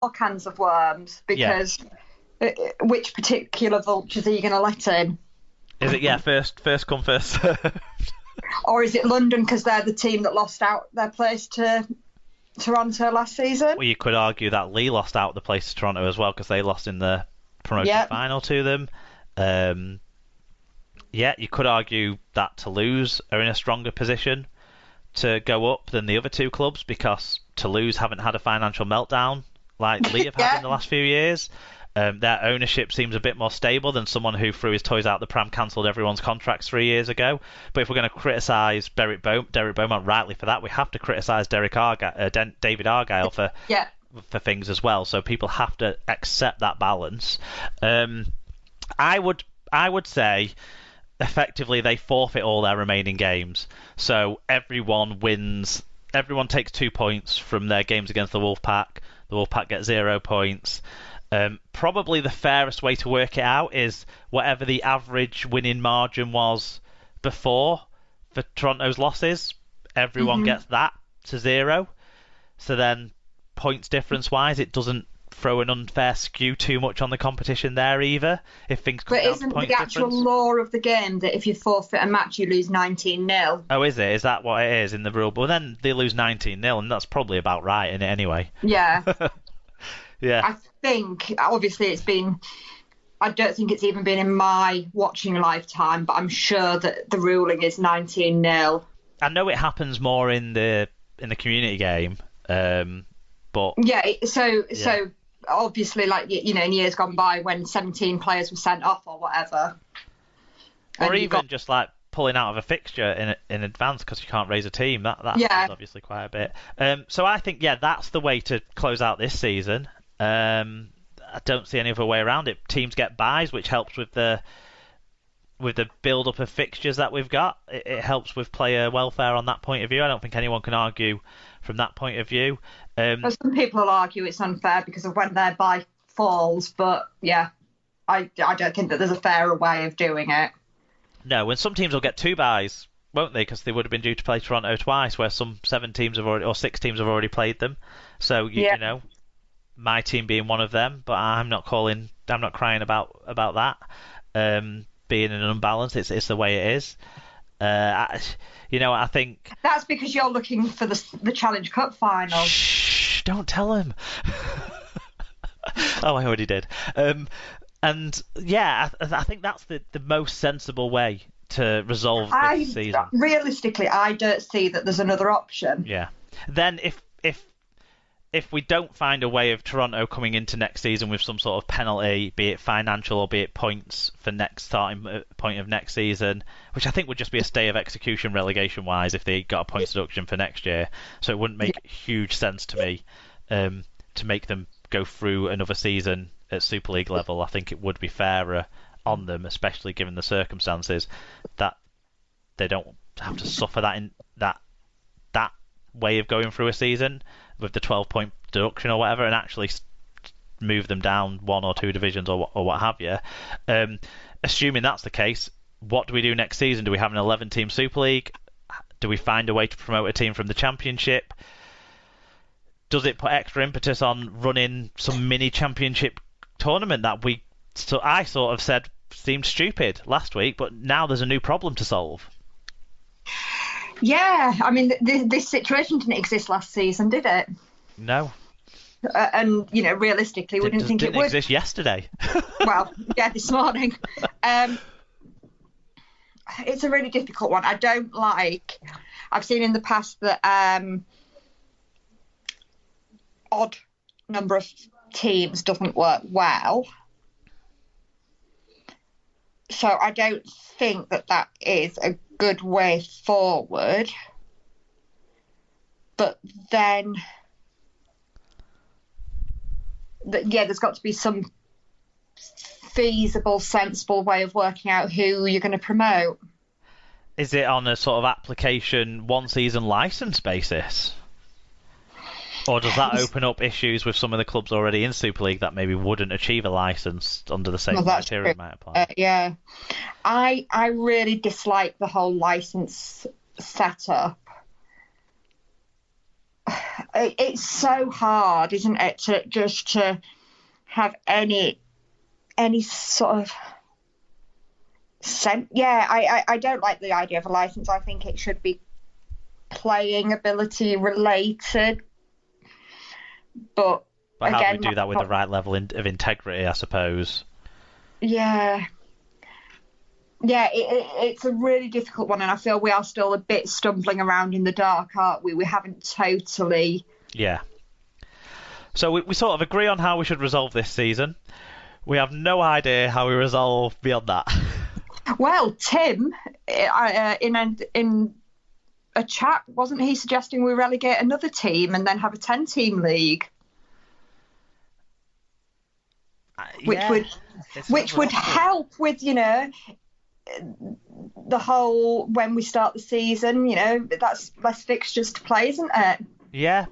more cans of worms because which particular vultures are you going to let in? Is it first come first served? Or is it London because they're the team that lost out their place to Toronto last season? Well, you could argue that Lee lost out the place to Toronto as well because they lost in the promotion final to them. You could argue that Toulouse are in a stronger position to go up than the other two clubs because Toulouse haven't had a financial meltdown like Lee have had in the last few years. Their ownership seems a bit more stable than someone who threw his toys out the pram, cancelled everyone's contracts 3 years ago. But if we're going to criticise Derek Beaumont rightly for that, we have to criticise David Argyle for things as well. So people have to accept that balance. I would say effectively they forfeit all their remaining games. So everyone wins. Everyone takes 2 points from their games against the Wolfpack. The Wolfpack get 0 points. Probably the fairest way to work it out is whatever the average winning margin was before for Toronto's losses. Everyone gets that to 0. So then points difference wise, it doesn't throw an unfair skew too much on the competition there either. If things come down to point difference. But isn't the actual law of the game that if you forfeit a match you lose 19-0? Oh, is it? Is that what it is in the rule? Well, then they lose 19-0, and that's probably about right in it anyway. Yeah. Yeah. I think, obviously, I don't think it's even been in my watching lifetime, but I'm sure that the ruling is 19-0. I know it happens more in the community game, but so obviously, like in years gone by when 17 players were sent off or whatever, or even just like pulling out of a fixture in advance because you can't raise a team. That happens obviously quite a bit. So I think that's the way to close out this season. I don't see any other way around it. Teams get buys, which helps with the build up of fixtures that we've got. It helps with player welfare on that point of view. I don't think anyone can argue from that point of view. Some people will argue it's unfair because of when their buy falls, but I don't think that there's a fairer way of doing it. No, and some teams will get 2 buys, won't they? Because they would have been due to play Toronto twice, where some 6 teams have already played them. So you know, my team being one of them, but I'm not crying about that being an unbalance. It's the way it is. I think that's because you're looking for the Challenge Cup final. Shh! Don't tell him. Oh, I already did. And I think that's the most sensible way to resolve this season. Realistically, I don't see that there's another option. Yeah. Then if we don't find a way of Toronto coming into next season with some sort of penalty, be it financial or be it points for next starting point of next season, which I think would just be a stay of execution relegation wise if they got a points deduction for next year, so it wouldn't make huge sense to me to make them go through another season at Super League level. I think it would be fairer on them, especially given the circumstances, that they don't have to suffer that way of going through a season with the 12-point deduction or whatever, and actually move them down 1 or 2 divisions or what have you. Assuming that's the case, what do we do next season? Do we have an 11-team Super League? Do we find a way to promote a team from the Championship? Does it put extra impetus on running some mini Championship tournament that I sort of said seemed stupid last week, but now there's a new problem to solve? Yeah, I mean, this situation didn't exist last season, did it? No. And, realistically, we didn't think it would. Didn't exist yesterday. Well, this morning. It's a really difficult one. I've seen in the past that odd number of teams doesn't work well. So I don't think that is a good way forward. But then, there's got to be some feasible, sensible way of working out who you're going to promote. Is it on a sort of application one-season license basis? Or does that open up issues with some of the clubs already in Super League that maybe wouldn't achieve a license under the same criteria might apply? I really dislike the whole license setup. It's so hard, isn't it, to have any sort of sense. Yeah, I don't like the idea of a license. I think it should be playing ability related. But again, how do we do that with the right level of integrity, I suppose? Yeah. Yeah, it's a really difficult one, and I feel we are still a bit stumbling around in the dark, aren't we? We haven't totally... Yeah. So we sort of agree on how we should resolve this season. We have no idea how we resolve beyond that. Well, Tim, in a chat, wasn't he suggesting we relegate another team and then have a 10-team league? Which would help with, the whole when we start the season, that's less fixtures to play, isn't it? Yeah.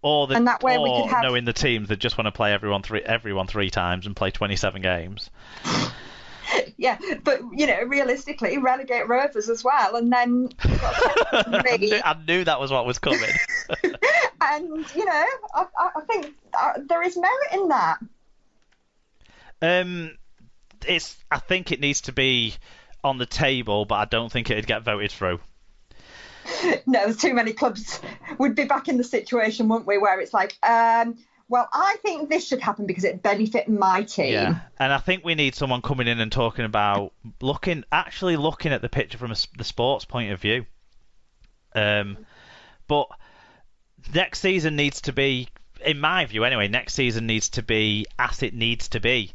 And that way we could have... knowing the teams that just want to play everyone three times and play 27 games. Yeah, but realistically, relegate Rovers as well, and then I knew that was what was coming. And I think there is merit in that. I think it needs to be on the table, but I don't think it'd get voted through. No, there's too many clubs. We'd be back in the situation, wouldn't we, where it's like, well, I think this should happen because it benefit my team. Yeah, and I think we need someone coming in and talking about looking at the picture from the sports point of view. But next season needs to be, in my view anyway, next season needs to be as it needs to be.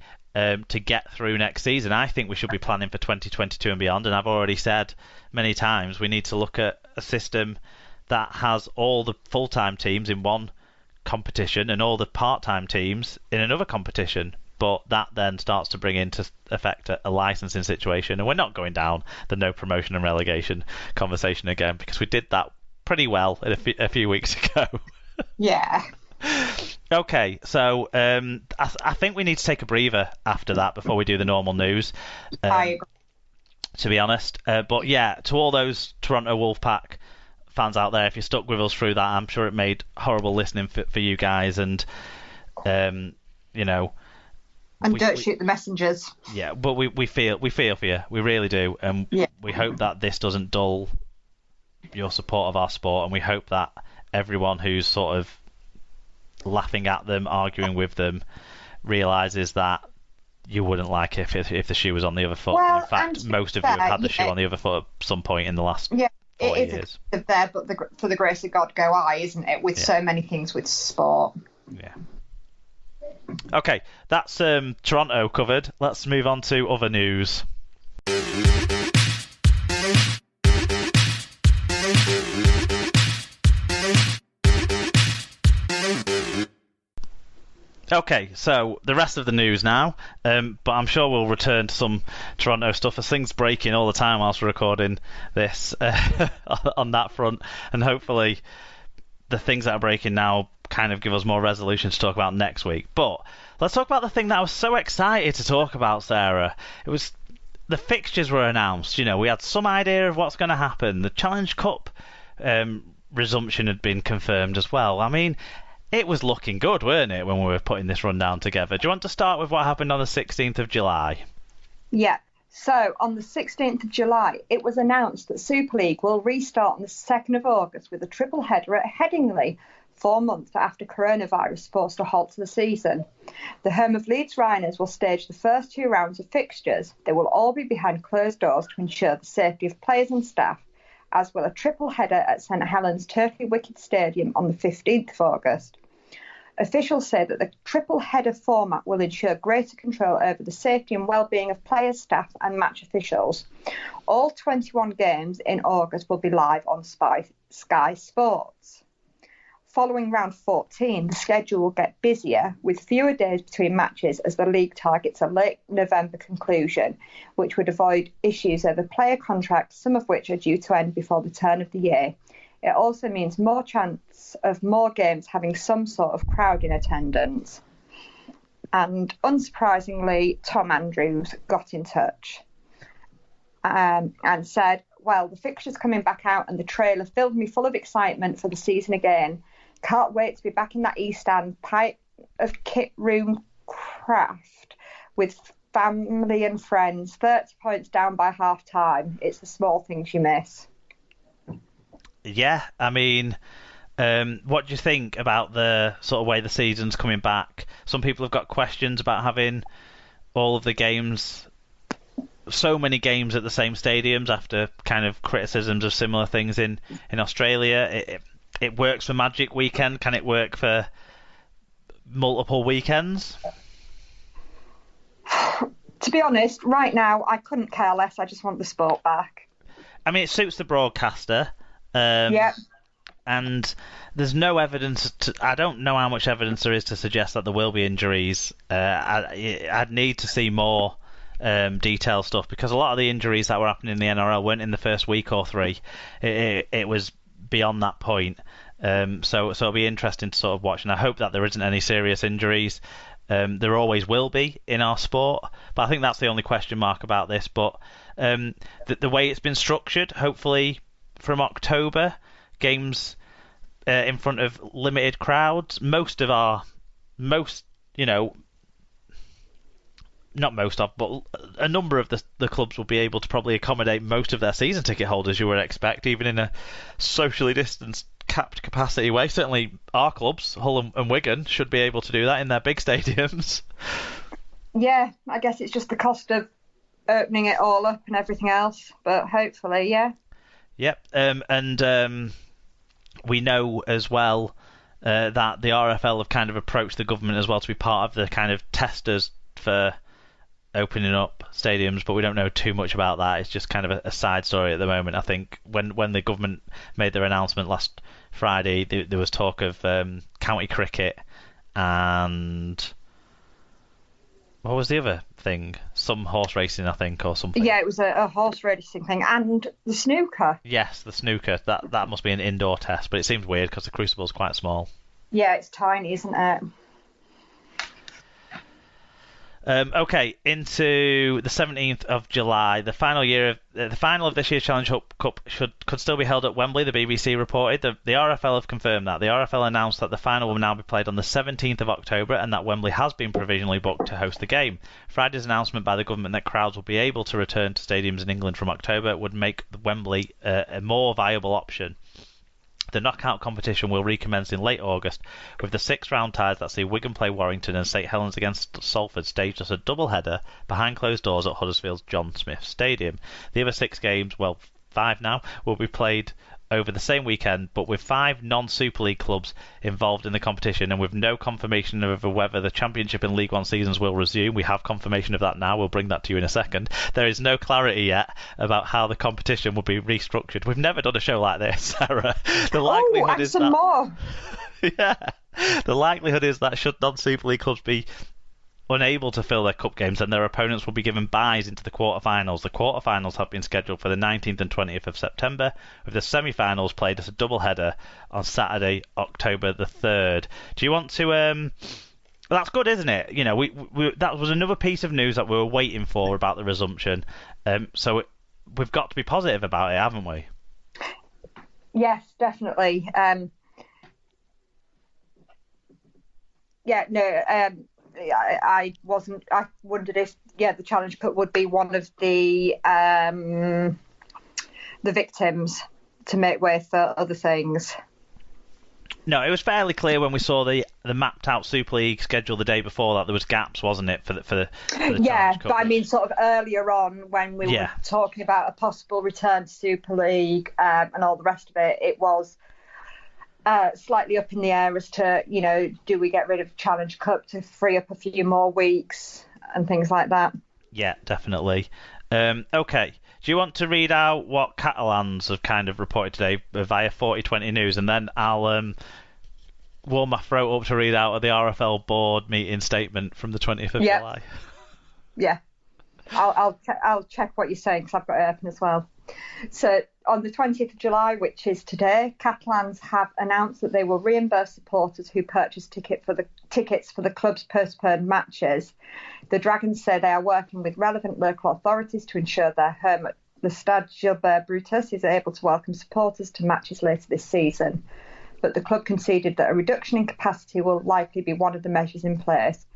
To get through next season. I think we should be planning for 2022 and beyond, and I've already said many times we need to look at a system that has all the full-time teams in one competition and all the part-time teams in another competition, but that then starts to bring into effect a licensing situation, and we're not going down the no promotion and relegation conversation again, because we did that pretty well a few weeks ago. Yeah. Okay, so I think we need to take a breather after that before we do the normal news. I agree. To be honest, but yeah, to all those Toronto Wolfpack fans out there, if you stuck with us through that, I'm sure it made horrible listening for you guys, and And don't shoot the messengers. Yeah, but we feel for you, we really do, and we hope that this doesn't dull your support of our sport, and we hope that everyone who's sort of laughing at them, arguing with them, realises that you wouldn't like it if the shoe was on the other foot. Well, in fact, most of you have had the shoe on the other foot at some point in the last 40 years. It is there, but for the grace of God go I, isn't it? With so many things with sport. Yeah. Okay, that's Toronto covered. Let's move on to other news. Okay, so the rest of the news now, but I'm sure we'll return to some Toronto stuff as things breaking all the time whilst we're recording this on that front, and hopefully the things that are breaking now kind of give us more resolution to talk about next week. But let's talk about the thing that I was so excited to talk about, Sarah. It was the fixtures were announced. We had some idea of what's going to happen. The Challenge Cup resumption had been confirmed as well. I mean, it was looking good, weren't it, when we were putting this rundown together? Do you want to start with what happened on the 16th of July? Yeah. So, on the 16th of July, it was announced that Super League will restart on the 2nd of August with a triple header at Headingley, 4 months after coronavirus forced a halt to the season. The home of Leeds Rhinos will stage the first 2 rounds of fixtures. They will all be behind closed doors to ensure the safety of players and staff, as well a triple header at St Helens Turkey Wicket Stadium on the 15th of August. Officials say that the triple header format will ensure greater control over the safety and well-being of players, staff and match officials. All 21 games in August will be live on Sky Sports. Following round 14, the schedule will get busier with fewer days between matches as the league targets a late November conclusion, which would avoid issues over player contracts, some of which are due to end before the turn of the year. It also means more chance of more games having some sort of crowd in attendance. And unsurprisingly, Tom Andrews got in touch and said, well, the fixture's coming back out and the trailer filled me full of excitement for the season again. Can't wait to be back in that East End pint of kit room craft with family and friends. 30 points down by half time. It's the small things you miss. Yeah, I mean, what do you think about the sort of way the season's coming back? Some people have got questions about having all of the games, so many games at the same stadiums after kind of criticisms of similar things in Australia. It works for Magic Weekend. Can it work for multiple weekends? To be honest, right now, I couldn't care less. I just want the sport back. I mean, it suits the broadcaster. Yeah. And there's no evidence. I don't know how much evidence there is to suggest that there will be injuries. I'd need to see more detailed stuff, because a lot of the injuries that were happening in the NRL weren't in the first week or three. It was beyond that point. So it'll be interesting to sort of watch, and I hope that there isn't any serious injuries. There always will be in our sport, but I think that's the only question mark about this. But the way it's been structured, hopefully from October, games in front of limited crowds. Not most of, but a number of the clubs will be able to probably accommodate most of their season ticket holders, you would expect, even in a socially distanced, capped capacity way. Certainly our clubs, Hull and Wigan, should be able to do that in their big stadiums. Yeah, I guess it's just the cost of opening it all up and everything else, but hopefully, yeah. Yep, and we know as well that the RFL have kind of approached the government as well to be part of the kind of testers for opening up stadiums, but we don't know too much about that. It's just kind of a side story at the moment. I think when the government made their announcement last Friday, there was talk of county cricket and what was the other thing? Some horse racing, I think, or something. Yeah, it was a horse racing thing, and the snooker. Yes, the snooker. That must be an indoor test, but it seems weird because the crucible's quite small. Yeah, it's tiny, isn't it? Okay, into the 17th of July. The final of this year's Challenge Cup could still be held at Wembley, the BBC reported. The RFL have confirmed that. The RFL announced that the final will now be played on the 17th of October and that Wembley has been provisionally booked to host the game. Friday's announcement by the government that crowds will be able to return to stadiums in England from October would make Wembley a more viable option. The knockout competition will recommence in late August, with the 6 round ties that see Wigan play Warrington and St Helens against Salford staged as a double-header behind closed doors at Huddersfield's John Smith Stadium. The other 6 games, well, 5 now, will be played over the same weekend, but with 5 non-Super League clubs involved in the competition and with no confirmation of whether the Championship and League One seasons will resume. We have confirmation of that now. We'll bring that to you in a second. There is no clarity yet about how the competition will be restructured. We've never done a show like this, Sarah. The likelihood is that more. Yeah. The likelihood is that should non-Super League clubs be unable to fill their cup games, then their opponents will be given byes into the quarterfinals. The quarterfinals have been scheduled for the 19th and 20th of September, with the semi-finals played as a double-header on Saturday, October the 3rd. Do you want to... That's good, isn't it? You know, we that was another piece of news that we were waiting for about the resumption. So we've got to be positive about it, haven't we? Yes, definitely. I wondered if the Challenge Cup would be one of the victims to make way for other things. No, it was fairly clear when we saw the mapped out Super League schedule the day before that there was gaps, wasn't it, for the Challenge Cup? But I mean, sort of earlier on when we were talking about a possible return to Super League and all the rest of it, it was slightly up in the air as to, you know, do we get rid of Challenge Cup to free up a few more weeks and things like that? Yeah, definitely. Okay. Do you want to read out what Catalans have kind of reported today via 4020 News, and then I'll warm my throat up to read out the RFL board meeting statement from the 20th of July? Yeah. I'll check what you're saying because I've got it open as well. So on the 20th of July, which is today, Catalans have announced that they will reimburse supporters who purchase tickets for the club's postponed matches. The Dragons say they are working with relevant local authorities to ensure their home at the Stade Gilbert Brutus is able to welcome supporters to matches later this season. but the club conceded that a reduction in capacity will likely be one of the measures in place.